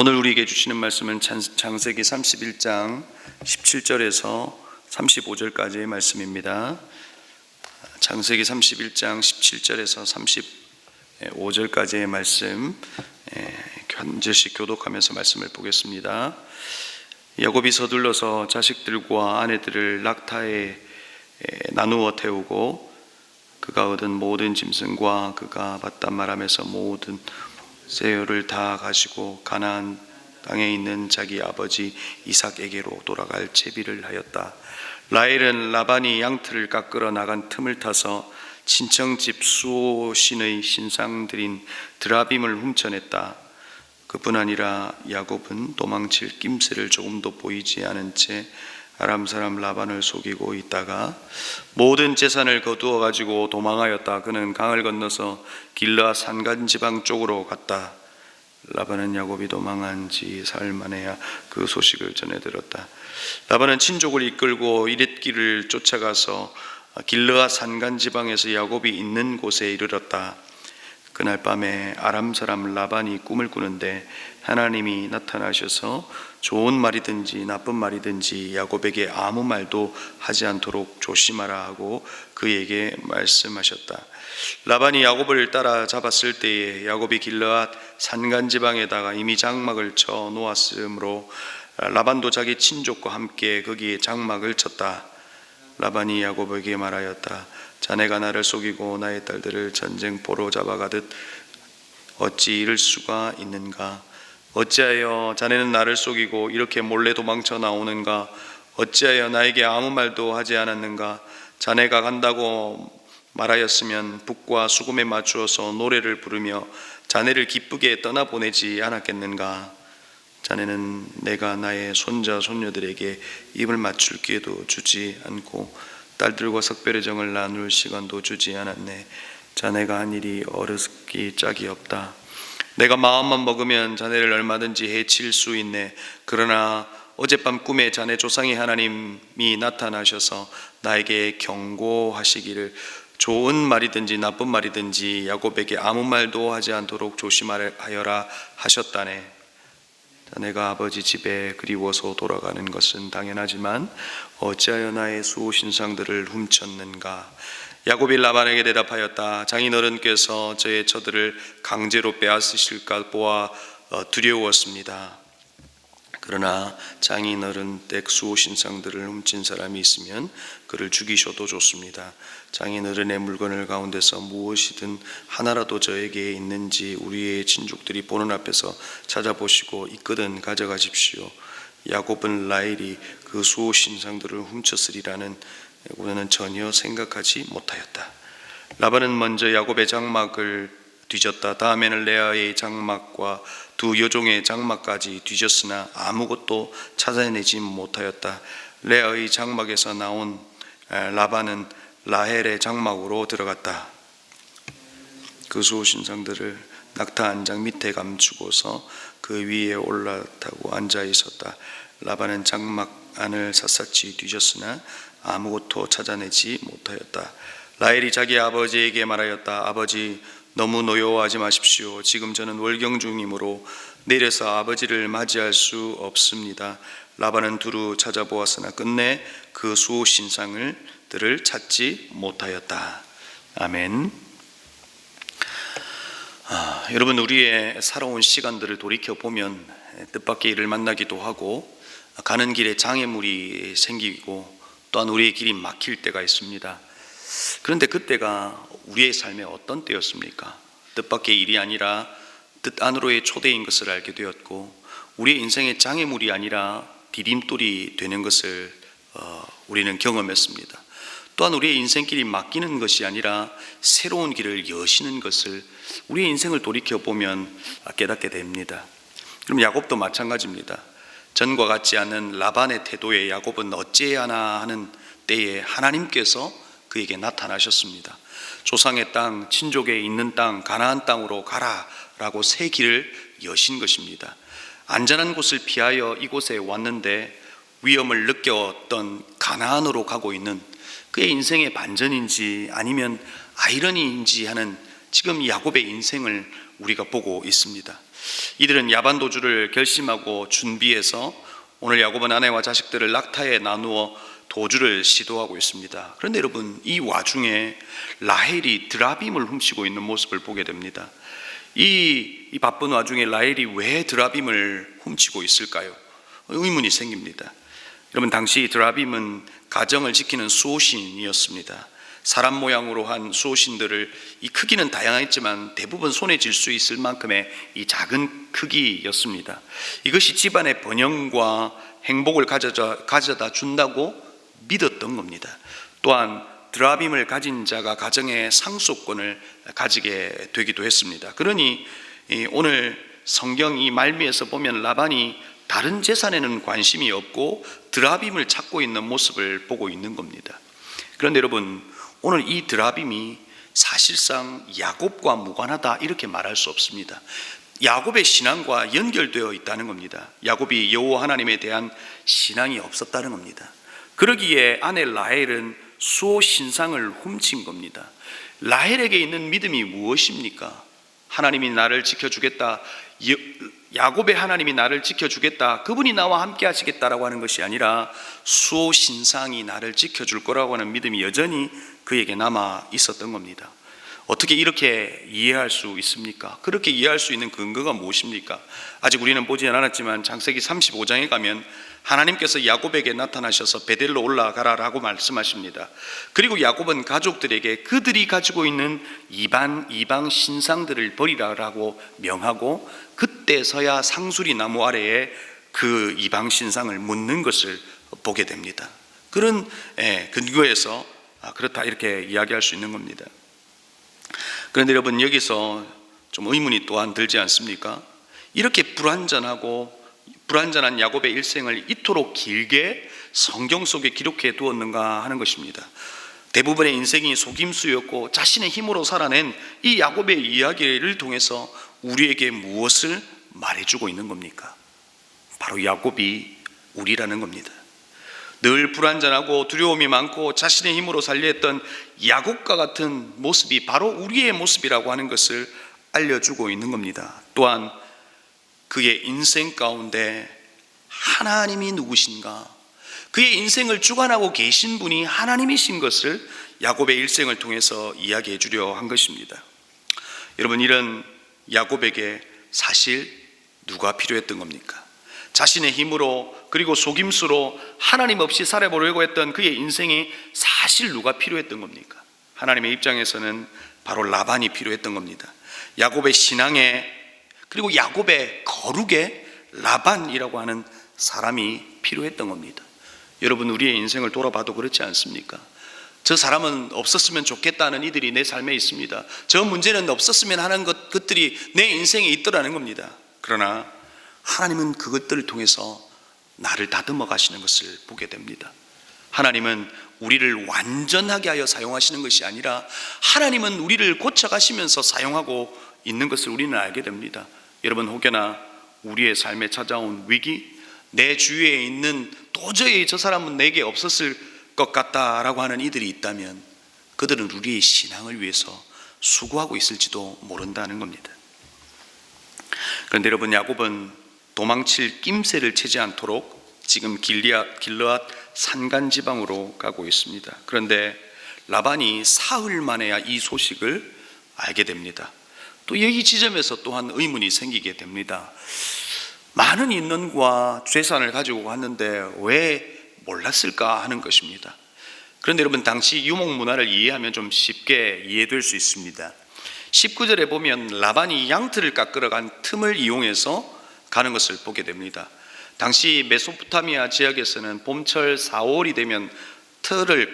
오늘 우리에게 주시는 말씀은 창세기 31장 17절에서 35절까지의 말씀입니다. 창세기 31장 17절에서 35절까지의 말씀 한 절씩 교독하면서 말씀을 보겠습니다. 야곱이 서둘러서 자식들과 아내들을 낙타에 나누어 태우고 그가 얻은 모든 짐승과 그가 봤단 말하면서 모든 세요를 다 가지고 가나안 땅에 있는 자기 아버지 이삭에게로 돌아갈 채비를 하였다. 라헬은 라반이 양틀을 깎으러 나간 틈을 타서 친정집 수오신의 신상들인 드라빔을 훔쳐냈다. 그뿐 아니라 야곱은 도망칠 낌새를 조금도 보이지 않은 채 아람 사람 라반을 속이고 있다가 모든 재산을 거두어 가지고 도망하였다. 그는 강을 건너서 길르앗 산간 지방 쪽으로 갔다. 라반은 야곱이 도망한 지 사흘 만에야 그 소식을 전해 들었다. 라반은 친족을 이끌고 이렛길을 쫓아가서 길르앗 산간 지방에서 야곱이 있는 곳에 이르렀다. 그날 밤에 아람 사람 라반이 꿈을 꾸는데 하나님이 나타나셔서 좋은 말이든지 나쁜 말이든지 야곱에게 아무 말도 하지 않도록 조심하라 하고 그에게 말씀하셨다. 라반이 야곱을 따라 잡았을 때에 야곱이 길르앗 산간 지방에다가 이미 장막을 쳐 놓았으므로 라반도 자기 친족과 함께 거기에 장막을 쳤다. 라반이 야곱에게 말하였다. 자네가 나를 속이고 나의 딸들을 전쟁포로 잡아가듯 어찌 이럴 수가 있는가? 어찌하여 자네는 나를 속이고 이렇게 몰래 도망쳐 나오는가? 어찌하여 나에게 아무 말도 하지 않았는가? 자네가 간다고 말하였으면 북과 수금에 맞추어서 노래를 부르며 자네를 기쁘게 떠나보내지 않았겠는가? 자네는 내가 나의 손자 손녀들에게 입을 맞출 기회도 주지 않고 딸들과 석별의 정을 나눌 시간도 주지 않았네. 자네가 한 일이 어리석기 짝이 없다. 내가 마음만 먹으면 자네를 얼마든지 해칠 수 있네. 그러나 어젯밤 꿈에 자네 조상의 하나님이 나타나셔서 나에게 경고하시기를 좋은 말이든지 나쁜 말이든지 야곱에게 아무 말도 하지 않도록 조심하여라 하셨다네. 자네가 아버지 집에 그리워서 돌아가는 것은 당연하지만 어찌하여 나의 수호신상들을 훔쳤는가? 야곱이 라반에게 대답하였다. 장인어른께서 저의 처들을 강제로 빼앗으실까 보아 두려웠습니다. 그러나 장인어른 댁 수호신상들을 훔친 사람이 있으면 그를 죽이셔도 좋습니다. 장인어른의 물건을 가운데서 무엇이든 하나라도 저에게 있는지 우리의 친족들이 보는 앞에서 찾아보시고 있거든 가져가십시오. 야곱은 라헬이 그 수호신상들을 훔쳤으리라는 우리는 전혀 생각하지 못하였다. 라반은 먼저 야곱의 장막을 뒤졌다. 다음에는 레아의 장막과 두 여종의 장막까지 뒤졌으나 아무것도 찾아내지 못하였다. 레아의 장막에서 나온 라반은 라헬의 장막으로 들어갔다. 그 수호신상들을 낙타 한 장 밑에 감추고서 그 위에 올라타고 앉아 있었다. 라반은 장막 안을 샅샅이 뒤졌으나 아무것도 찾아내지 못하였다. 라헬이 자기 아버지에게 말하였다. 아버지, 너무 노여워하지 마십시오. 지금 저는 월경 중이므로 내려서 아버지를 맞이할 수 없습니다. 라반은 두루 찾아보았으나 끝내 그 수호신상들을 찾지 못하였다. 아멘. 여러분, 우리의 살아온 시간들을 돌이켜보면 뜻밖의 일을 만나기도 하고 가는 길에 장애물이 생기고 또한 우리의 길이 막힐 때가 있습니다. 그런데 그때가 우리의 삶의 어떤 때였습니까? 뜻밖의 일이 아니라 뜻 안으로의 초대인 것을 알게 되었고 우리의 인생의 장애물이 아니라 디딤돌이 되는 것을 우리는 경험했습니다. 또한 우리의 인생길이 맡기는 것이 아니라 새로운 길을 여시는 것을 우리의 인생을 돌이켜보면 깨닫게 됩니다. 그럼 야곱도 마찬가지입니다. 전과 같지 않은 라반의 태도에 야곱은 어찌해야 하나 하는 때에 하나님께서 그에게 나타나셨습니다. 조상의 땅, 친족에 있는 땅, 가나안 땅으로 가라라고 새 길을 여신 것입니다. 안전한 곳을 피하여 이곳에 왔는데 위험을 느꼈던 가나안으로 가고 있는 그의 인생의 반전인지 아니면 아이러니인지 하는 지금 야곱의 인생을 우리가 보고 있습니다. 이들은 야반 도주를 결심하고 준비해서 오늘 야곱은 아내와 자식들을 낙타에 나누어 도주를 시도하고 있습니다. 그런데 여러분, 이 와중에 라헬이 드라빔을 훔치고 있는 모습을 보게 됩니다. 이 바쁜 와중에 라헬이 왜 드라빔을 훔치고 있을까요? 의문이 생깁니다. 여러분, 당시 드라빔은 가정을 지키는 수호신이었습니다. 사람 모양으로 한 수호신들을, 이 크기는 다양했지만 대부분 손에 쥘 수 있을 만큼의 이 작은 크기였습니다. 이것이 집안의 번영과 행복을 가져다 준다고 믿었던 겁니다. 또한 드라빔을 가진 자가 가정의 상속권을 가지게 되기도 했습니다. 그러니 오늘 성경 이 말미에서 보면 라반이 다른 재산에는 관심이 없고 드라빔을 찾고 있는 모습을 보고 있는 겁니다. 그런데 여러분, 오늘 이 드라빔이 사실상 야곱과 무관하다 이렇게 말할 수 없습니다. 야곱의 신앙과 연결되어 있다는 겁니다. 야곱이 여호와 하나님에 대한 신앙이 없었다는 겁니다. 그러기에 아내 라헬은 수호 신상을 훔친 겁니다. 라헬에게 있는 믿음이 무엇입니까? 하나님이 나를 지켜주겠다, 야곱의 하나님이 나를 지켜주겠다, 그분이 나와 함께 하시겠다라고 하는 것이 아니라 수호 신상이 나를 지켜줄 거라고 하는 믿음이 여전히 그에게 남아 있었던 겁니다. 어떻게 이렇게 이해할 수 있습니까? 그렇게 이해할 수 있는 근거가 무엇입니까? 아직 우리는 보지 않았지만 창세기 35장에 가면 하나님께서 야곱에게 나타나셔서 베델로 올라가라라고 말씀하십니다. 그리고 야곱은 가족들에게 그들이 가지고 있는 이방 신상들을 버리라라고 명하고, 그때서야 상수리 나무 아래에 그 이방 신상을 묻는 것을 보게 됩니다. 그런 근거에서 그렇다 이렇게 이야기할 수 있는 겁니다. 그런데 여러분, 여기서 좀 의문이 또한 들지 않습니까? 이렇게 불완전한 야곱의 일생을 이토록 길게 성경 속에 기록해 두었는가 하는 것입니다. 대부분의 인생이 속임수였고 자신의 힘으로 살아낸 이 야곱의 이야기를 통해서 우리에게 무엇을 말해주고 있는 겁니까? 바로 야곱이 우리라는 겁니다. 늘 불완전하고 두려움이 많고 자신의 힘으로 살려 했던 야곱과 같은 모습이 바로 우리의 모습이라고 하는 것을 알려주고 있는 겁니다. 또한 그의 인생 가운데 하나님이 누구신가, 그의 인생을 주관하고 계신 분이 하나님이신 것을 야곱의 일생을 통해서 이야기해 주려 한 것입니다. 여러분, 이런 야곱에게 사실 누가 필요했던 겁니까? 자신의 힘으로 그리고 속임수로 하나님 없이 살아보려고 했던 그의 인생이 사실 누가 필요했던 겁니까? 하나님의 입장에서는 바로 라반이 필요했던 겁니다. 야곱의 신앙에 그리고 야곱의 거룩에 라반이라고 하는 사람이 필요했던 겁니다. 여러분, 우리의 인생을 돌아봐도 그렇지 않습니까? 저 사람은 없었으면 좋겠다는 이들이 내 삶에 있습니다. 저 문제는 없었으면 하는 것들이 내 인생에 있더라는 겁니다. 그러나 하나님은 그것들을 통해서 나를 다듬어 가시는 것을 보게 됩니다. 하나님은 우리를 완전하게 하여 사용하시는 것이 아니라 하나님은 우리를 고쳐가시면서 사용하고 있는 것을 우리는 알게 됩니다. 여러분, 혹여나 우리의 삶에 찾아온 위기, 내 주위에 있는 도저히 저 사람은 내게 없었을 것 같다라고 하는 이들이 있다면 그들은 우리의 신앙을 위해서 수고하고 있을지도 모른다는 겁니다. 그런데 여러분, 야곱은 도망칠 낌새를 채지 않도록 지금 길르앗 산간 지방으로 가고 있습니다. 그런데 라반이 사흘 만에야 이 소식을 알게 됩니다. 또 여기 지점에서 또한 의문이 생기게 됩니다. 많은 인원과 재산을 가지고 갔는데 왜 몰랐을까 하는 것입니다. 그런데 여러분, 당시 유목 문화를 이해하면 좀 쉽게 이해될 수 있습니다. 19절에 보면 라반이 양털을 깎으러 간 틈을 이용해서 가는 것을 보게 됩니다. 당시 메소포타미아 지역에서는 봄철 4월이 되면 털을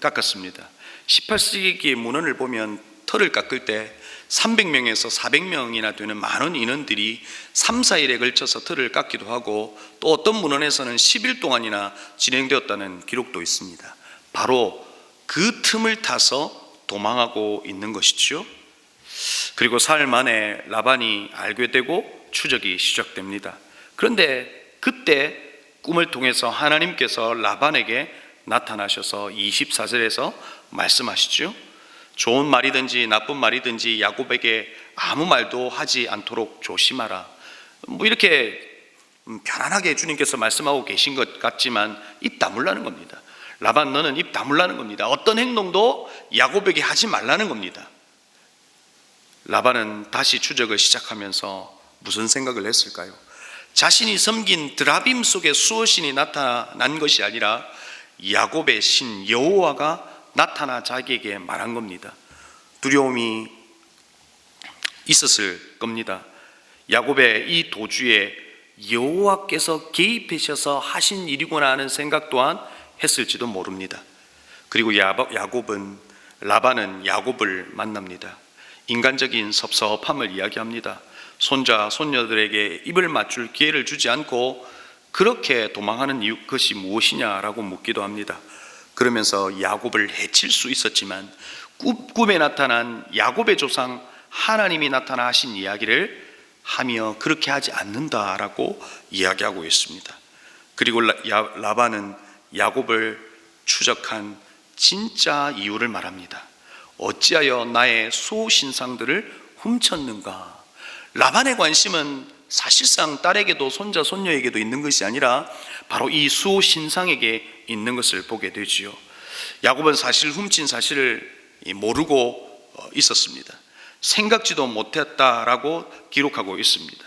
깎았습니다. 18세기 문헌을 보면 털을 깎을 때 300명에서 400명이나 되는 많은 인원들이 3, 4일에 걸쳐서 털을 깎기도 하고, 또 어떤 문헌에서는 10일 동안이나 진행되었다는 기록도 있습니다. 바로 그 틈을 타서 도망하고 있는 것이죠. 그리고 사흘 만에 라반이 알게 되고 추적이 시작됩니다. 그런데 그때 꿈을 통해서 하나님께서 라반에게 나타나셔서 24절에서 말씀하시죠. 좋은 말이든지 나쁜 말이든지 야곱에게 아무 말도 하지 않도록 조심하라. 이렇게 편안하게 주님께서 말씀하고 계신 것 같지만 입 다물라는 겁니다. 라반, 너는 입 다물라는 겁니다. 어떤 행동도 야곱에게 하지 말라는 겁니다. 라반은 다시 추적을 시작하면서 무슨 생각을 했을까요? 자신이 섬긴 드라빔 속에 수호신이 나타난 것이 아니라 야곱의 신 여호와가 나타나 자기에게 말한 겁니다. 두려움이 있었을 겁니다. 야곱의 이 도주에 여호와께서 개입하셔서 하신 일이구나 하는 생각 또한 했을지도 모릅니다. 그리고 라반은 야곱을 만납니다. 인간적인 섭섭함을 이야기합니다. 손자, 손녀들에게 입을 맞출 기회를 주지 않고 그렇게 도망하는 이유, 그것이 무엇이냐라고 묻기도 합니다. 그러면서 야곱을 해칠 수 있었지만 꿈에 나타난 야곱의 조상 하나님이 나타나 하신 이야기를 하며 그렇게 하지 않는다라고 이야기하고 있습니다. 그리고 라반은 야곱을 추적한 진짜 이유를 말합니다. 어찌하여 나의 수호신상들을 훔쳤는가? 라반의 관심은 사실상 딸에게도 손자 손녀에게도 있는 것이 아니라 바로 이 수호신상에게 있는 것을 보게 되지요. 야곱은 사실 훔친 사실을 모르고 있었습니다. 생각지도 못했다라고 기록하고 있습니다.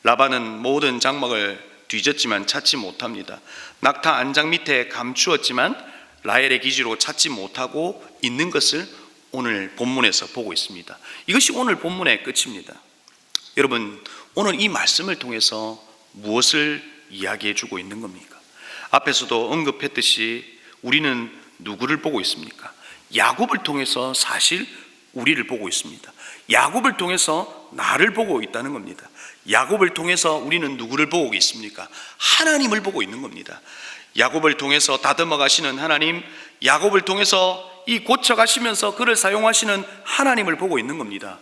라반은 모든 장막을 뒤졌지만 찾지 못합니다. 낙타 안장 밑에 감추었지만 라헬의 기지로 찾지 못하고 있는 것을 오늘 본문에서 보고 있습니다. 이것이 오늘 본문의 끝입니다. 여러분, 오늘 이 말씀을 통해서 무엇을 이야기해 주고 있는 겁니까? 앞에서도 언급했듯이 우리는 누구를 보고 있습니까? 야곱을 통해서 사실 우리를 보고 있습니다. 야곱을 통해서 나를 보고 있다는 겁니다. 야곱을 통해서 우리는 누구를 보고 있습니까? 하나님을 보고 있는 겁니다. 야곱을 통해서 다듬어 가시는 하나님, 야곱을 통해서 이 고쳐가시면서 그를 사용하시는 하나님을 보고 있는 겁니다.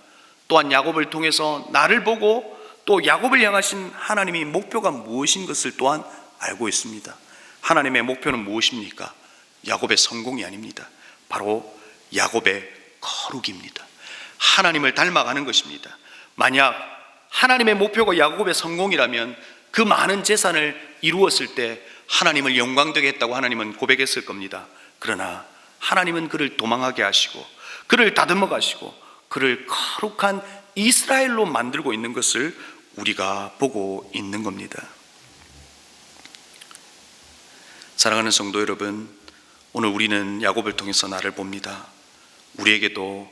또한 야곱을 통해서 나를 보고 또 야곱을 향하신 하나님이 목표가 무엇인 것을 또한 알고 있습니다. 하나님의 목표는 무엇입니까? 야곱의 성공이 아닙니다. 바로 야곱의 거룩입니다. 하나님을 닮아가는 것입니다. 만약 하나님의 목표가 야곱의 성공이라면 그 많은 재산을 이루었을 때 하나님을 영광되게 했다고 하나님은 고백했을 겁니다. 그러나 하나님은 그를 도망하게 하시고 그를 다듬어 가시고 그를 거룩한 이스라엘로 만들고 있는 것을 우리가 보고 있는 겁니다. 사랑하는 성도 여러분, 오늘 우리는 야곱을 통해서 나를 봅니다. 우리에게도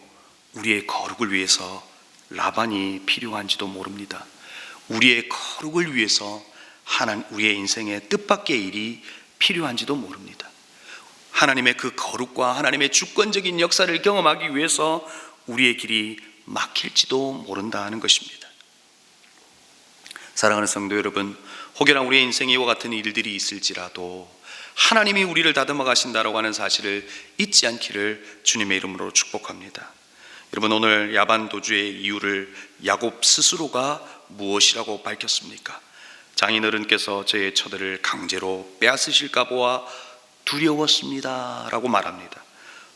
우리의 거룩을 위해서 라반이 필요한지도 모릅니다. 우리의 거룩을 위해서 우리의 인생에 뜻밖의 일이 필요한지도 모릅니다. 하나님의 그 거룩과 하나님의 주권적인 역사를 경험하기 위해서 우리의 길이 막힐지도 모른다는 것입니다. 사랑하는 성도 여러분, 혹여나 우리의 인생에 이와 같은 일들이 있을지라도 하나님이 우리를 다듬어 가신다라고 하는 사실을 잊지 않기를 주님의 이름으로 축복합니다. 여러분, 오늘 야반 도주의 이유를 야곱 스스로가 무엇이라고 밝혔습니까? 장인어른께서 저의 처들을 강제로 빼앗으실까 보아 두려웠습니다 라고 말합니다.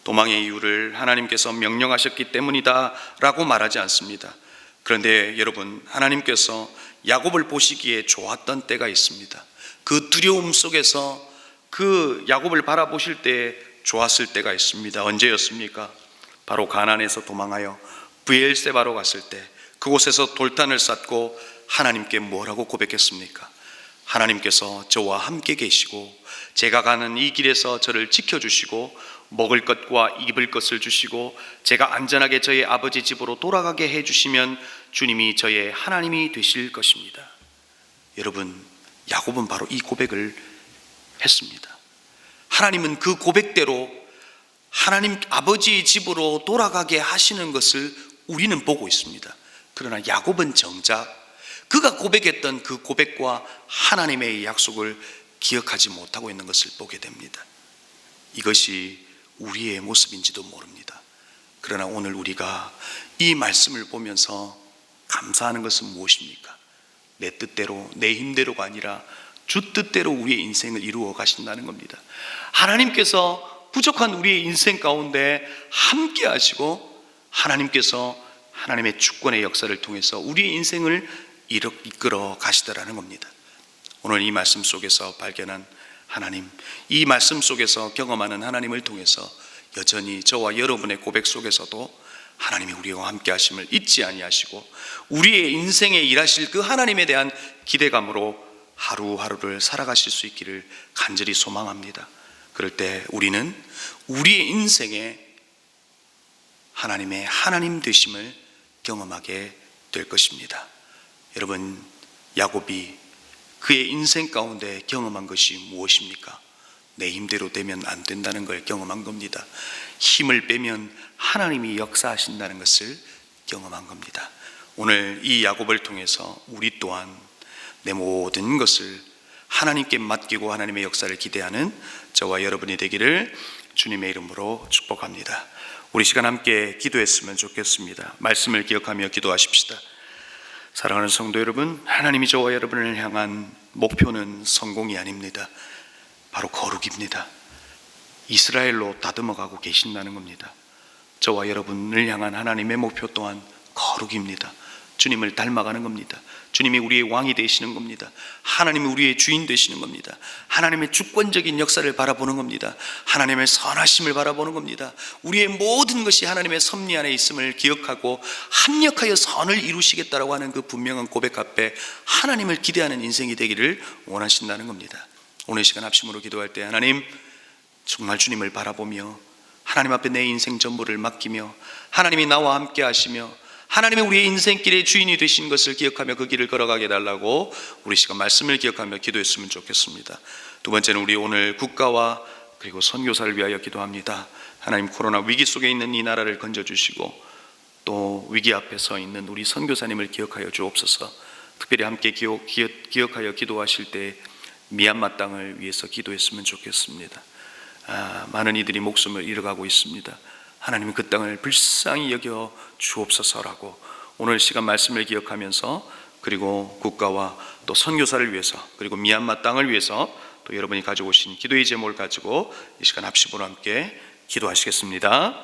도망의 이유를 하나님께서 명령하셨기 때문이다 라고 말하지 않습니다. 그런데 여러분, 하나님께서 야곱을 보시기에 좋았던 때가 있습니다. 그 두려움 속에서 그 야곱을 바라보실 때 좋았을 때가 있습니다. 언제였습니까? 바로 가나안에서 도망하여 브엘세바로 갔을 때 그곳에서 돌탄을 쌓고 하나님께 뭐라고 고백했습니까? 하나님께서 저와 함께 계시고 제가 가는 이 길에서 저를 지켜주시고 먹을 것과 입을 것을 주시고 제가 안전하게 저의 아버지 집으로 돌아가게 해주시면 주님이 저의 하나님이 되실 것입니다. 여러분, 야곱은 바로 이 고백을 했습니다. 하나님은 그 고백대로 하나님 아버지의 집으로 돌아가게 하시는 것을 우리는 보고 있습니다. 그러나 야곱은 정작 그가 고백했던 그 고백과 하나님의 약속을 기억하지 못하고 있는 것을 보게 됩니다. 이것이 우리의 모습인지도 모릅니다. 그러나 오늘 우리가 이 말씀을 보면서 감사하는 것은 무엇입니까? 내 뜻대로, 내 힘대로가 아니라 주 뜻대로 우리의 인생을 이루어 가신다는 겁니다. 하나님께서 부족한 우리의 인생 가운데 함께 하시고 하나님께서 하나님의 주권의 역사를 통해서 우리의 인생을 이끌어 가시더라는 겁니다. 오늘 이 말씀 속에서 발견한 하나님, 이 말씀 속에서 경험하는 하나님을 통해서 여전히 저와 여러분의 고백 속에서도 하나님이 우리와 함께 하심을 잊지 아니하시고 우리의 인생에 일하실 그 하나님에 대한 기대감으로 하루하루를 살아가실 수 있기를 간절히 소망합니다. 그럴 때 우리는 우리의 인생에 하나님의 하나님 되심을 경험하게 될 것입니다. 여러분, 야곱이 그의 인생 가운데 경험한 것이 무엇입니까? 내 힘대로 되면 안 된다는 걸 경험한 겁니다. 힘을 빼면 하나님이 역사하신다는 것을 경험한 겁니다. 오늘 이 야곱을 통해서 우리 또한 내 모든 것을 하나님께 맡기고 하나님의 역사를 기대하는 저와 여러분이 되기를 주님의 이름으로 축복합니다. 우리 시간 함께 기도했으면 좋겠습니다. 말씀을 기억하며 기도하십시다. 사랑하는 성도 여러분, 하나님이 저와 여러분을 향한 목표는 성공이 아닙니다. 바로 거룩입니다. 이스라엘로 다듬어가고 계신다는 겁니다. 저와 여러분을 향한 하나님의 목표 또한 거룩입니다. 주님을 닮아가는 겁니다. 주님이 우리의 왕이 되시는 겁니다. 하나님이 우리의 주인 되시는 겁니다. 하나님의 주권적인 역사를 바라보는 겁니다. 하나님의 선하심을 바라보는 겁니다. 우리의 모든 것이 하나님의 섭리 안에 있음을 기억하고 합력하여 선을 이루시겠다라고 하는 그 분명한 고백 앞에 하나님을 기대하는 인생이 되기를 원하신다는 겁니다. 오늘 시간 합심으로 기도할 때 하나님, 정말 주님을 바라보며 하나님 앞에 내 인생 전부를 맡기며 하나님이 나와 함께 하시며 하나님이 우리의 인생길의 주인이 되신 것을 기억하며 그 길을 걸어가게 해달라고 우리 시간 말씀을 기억하며 기도했으면 좋겠습니다. 두 번째는 우리 오늘 국가와 그리고 선교사를 위하여 기도합니다. 하나님, 코로나 위기 속에 있는 이 나라를 건져주시고 또 위기 앞에 서 있는 우리 선교사님을 기억하여 주옵소서. 특별히 함께 기억하여 기도하실 때 미얀마 땅을 위해서 기도했으면 좋겠습니다. 많은 이들이 목숨을 잃어가고 있습니다. 하나님, 그 땅을 불쌍히 여겨 주옵소서라고 오늘 시간 말씀을 기억하면서 그리고 국가와 또 선교사를 위해서 그리고 미얀마 땅을 위해서 또 여러분이 가져오신 기도의 제목을 가지고 이 시간 합심으로 함께 기도하시겠습니다.